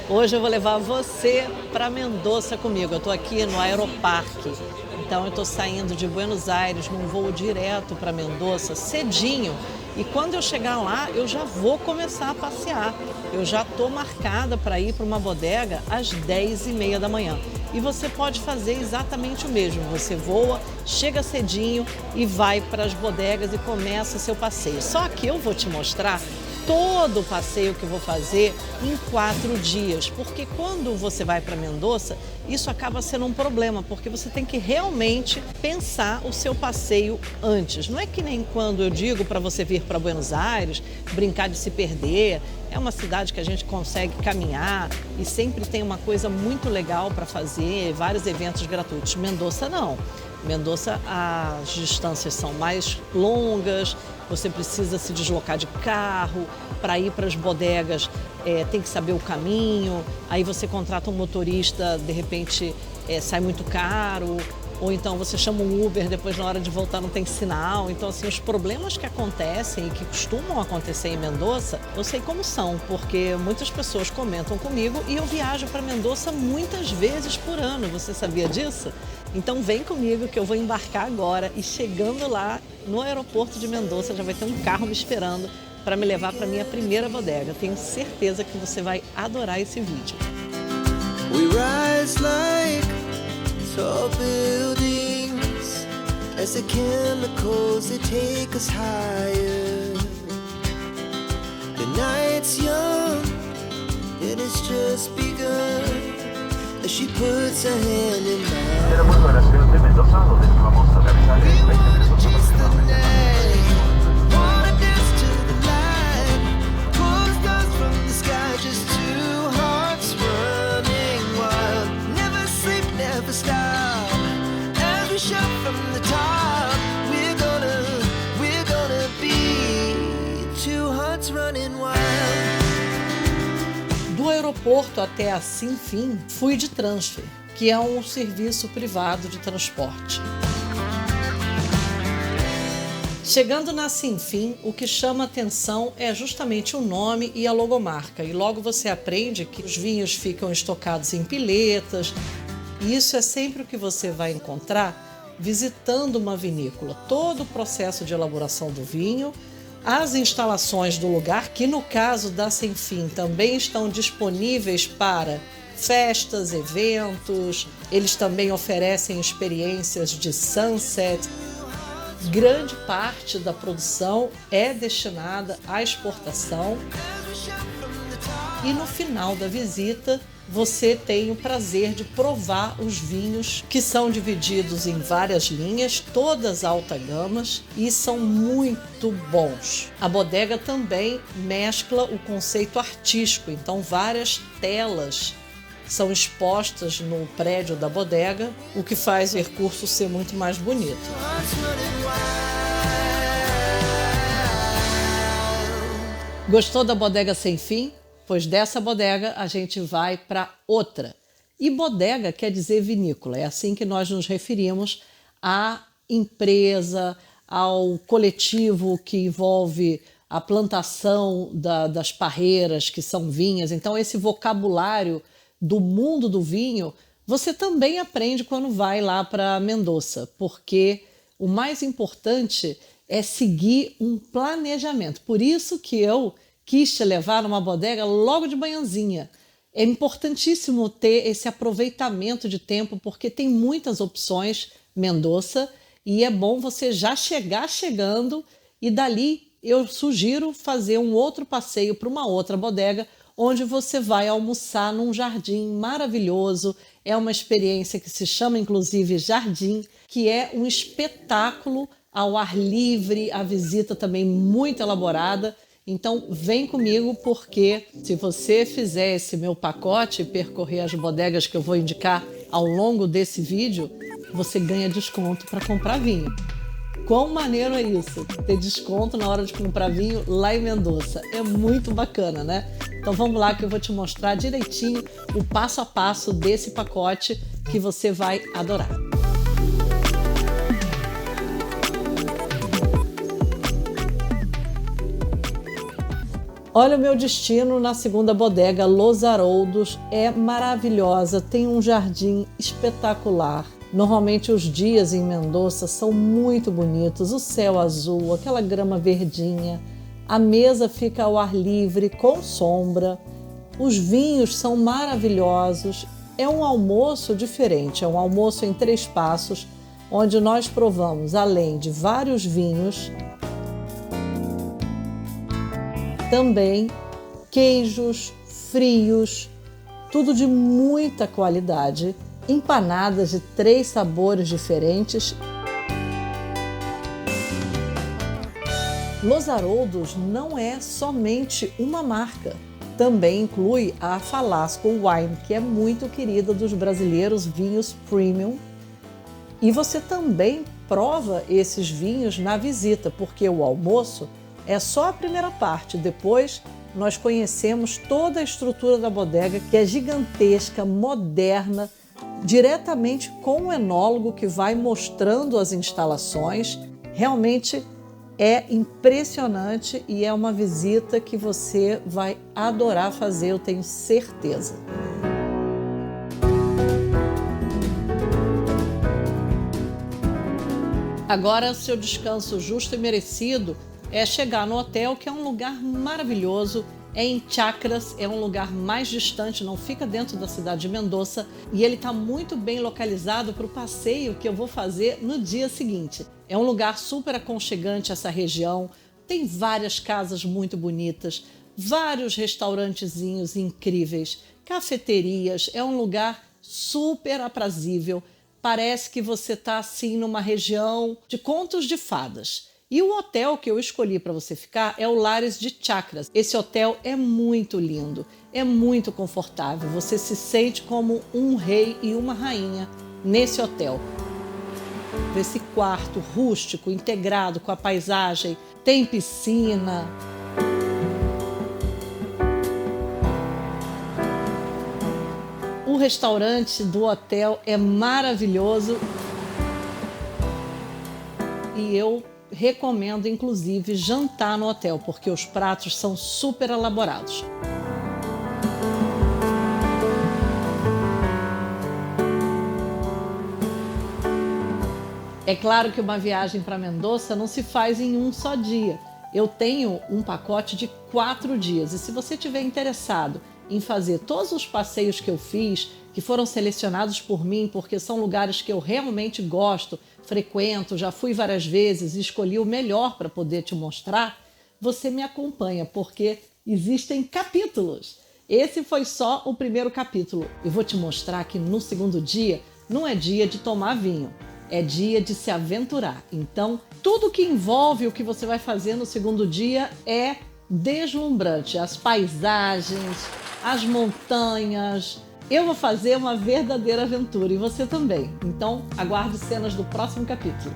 Hoje eu vou levar você para Mendoza comigo. Eu estou aqui no Aeroparque. Então eu estou saindo de Buenos Aires num voo direto para Mendoza cedinho. E quando eu chegar lá, eu já vou começar a passear. Eu já estou marcada para ir para uma bodega às 10h30 da manhã. E você pode fazer exatamente o mesmo. Você voa, chega cedinho e vai para as bodegas e começa seu passeio. Só que eu vou te mostrar todo o passeio que eu vou fazer em 4 dias, porque quando você vai para Mendoza, isso acaba sendo um problema, porque você tem que realmente pensar o seu passeio antes. Não é que nem quando eu digo para você vir para Buenos Aires, brincar de se perder. É uma cidade que a gente consegue caminhar e sempre tem uma coisa muito legal para fazer, vários eventos gratuitos. Mendoza não. Mendoza, as distâncias são mais longas, você precisa se deslocar de carro, para ir para as bodegas tem que saber o caminho, aí você contrata um motorista, de repente sai muito caro, ou então você chama um Uber, depois na hora de voltar não tem sinal. Então, assim, os problemas que acontecem e que costumam acontecer em Mendoza, eu sei como são, porque muitas pessoas comentam comigo e eu viajo para Mendoza muitas vezes por ano. Você sabia disso? Então vem comigo que eu vou embarcar agora e chegando lá no aeroporto de Mendoza já vai ter um carro me esperando para me levar para minha primeira bodega. Tenho certeza que você vai adorar esse vídeo. We rise like tall buildings as the chemicals they take us higher. The night's young and it's just begun as she puts her hand in mine. Aeropuerto de la ciudad de Mendoza, donde nos vamos a aterrizar en 20 minutos aproximadamente. Do aeroporto até a Sinfim, fui de transfer, que é um serviço privado de transporte. Chegando na Sinfim, o que chama atenção é justamente o nome e a logomarca. E logo você aprende que os vinhos ficam estocados em piletas. E isso é sempre o que você vai encontrar visitando uma vinícola. Todo o processo de elaboração do vinho, as instalações do lugar, que no caso da Sinfim também estão disponíveis para festas, eventos. Eles também oferecem experiências de sunset. Grande parte da produção é destinada à exportação. E no final da visita, você tem o prazer de provar os vinhos que são divididos em várias linhas, todas alta gamas, e são muito bons. A bodega também mescla o conceito artístico, então várias telas são expostas no prédio da bodega, o que faz o percurso ser muito mais bonito. Gostou da Bodega Sem Fim? Pois dessa bodega a gente vai para outra. E bodega quer dizer vinícola, é assim que nós nos referimos à empresa, ao coletivo que envolve a plantação das parreiras, que são vinhas. Então esse vocabulário do mundo do vinho, você também aprende quando vai lá para Mendoza, porque o mais importante é seguir um planejamento. Por isso que eu quis te levar numa bodega logo de manhãzinha. É importantíssimo ter esse aproveitamento de tempo, porque tem muitas opções Mendoza, e é bom você já chegar chegando, e dali eu sugiro fazer um outro passeio para uma outra bodega, onde você vai almoçar num jardim maravilhoso. É uma experiência que se chama, inclusive, Jardim, que é um espetáculo ao ar livre, a visita também muito elaborada. Então, vem comigo, porque se você fizer esse meu pacote e percorrer as bodegas que eu vou indicar ao longo desse vídeo, você ganha desconto para comprar vinho. Quão maneiro é isso? Ter desconto na hora de comprar vinho lá em Mendoza. É muito bacana, né? Então vamos lá que eu vou te mostrar direitinho o passo a passo desse pacote que você vai adorar. Olha, o meu destino na segunda bodega, Los Haroldos, é maravilhosa, tem um jardim espetacular. Normalmente os dias em Mendoza são muito bonitos, o céu azul, aquela grama verdinha, a mesa fica ao ar livre, com sombra, os vinhos são maravilhosos. É um almoço diferente, é um almoço em 3 passos, onde nós provamos, além de vários vinhos, também queijos, frios, tudo de muita qualidade, empanadas de 3 sabores diferentes. Los Haroldos não é somente uma marca. Também inclui a Falasco Wine, que é muito querida dos brasileiros, vinhos premium. E você também prova esses vinhos na visita, porque o almoço é só a primeira parte. Depois nós conhecemos toda a estrutura da bodega, que é gigantesca, moderna, diretamente com o enólogo que vai mostrando as instalações. Realmente é impressionante e é uma visita que você vai adorar fazer, eu tenho certeza. Agora, o seu descanso justo e merecido é chegar no hotel, que é um lugar maravilhoso. É em Chacras, é um lugar mais distante, não fica dentro da cidade de Mendoza, e ele está muito bem localizado para o passeio que eu vou fazer no dia seguinte. É um lugar super aconchegante essa região, tem várias casas muito bonitas, vários restaurantezinhos incríveis, cafeterias, é um lugar super aprazível, parece que você está assim numa região de contos de fadas. E o hotel que eu escolhi para você ficar é o Lares de Chacras. Esse hotel é muito lindo, é muito confortável. Você se sente como um rei e uma rainha nesse hotel. Esse quarto rústico, integrado com a paisagem, tem piscina. O restaurante do hotel é maravilhoso e eu recomendo, inclusive, jantar no hotel, porque os pratos são super elaborados. É claro que uma viagem para Mendoza não se faz em um só dia. Eu tenho um pacote de 4 dias e se você estiver interessado em fazer todos os passeios que eu fiz, que foram selecionados por mim, porque são lugares que eu realmente gosto, frequento, já fui várias vezes e escolhi o melhor para poder te mostrar, você me acompanha, porque existem capítulos. Esse foi só o primeiro capítulo. Eu vou te mostrar que no segundo dia não é dia de tomar vinho, é dia de se aventurar. Então, tudo que envolve o que você vai fazer no segundo dia é deslumbrante. As paisagens, as montanhas. Eu vou fazer uma verdadeira aventura e você também. Então, aguarde cenas do próximo capítulo.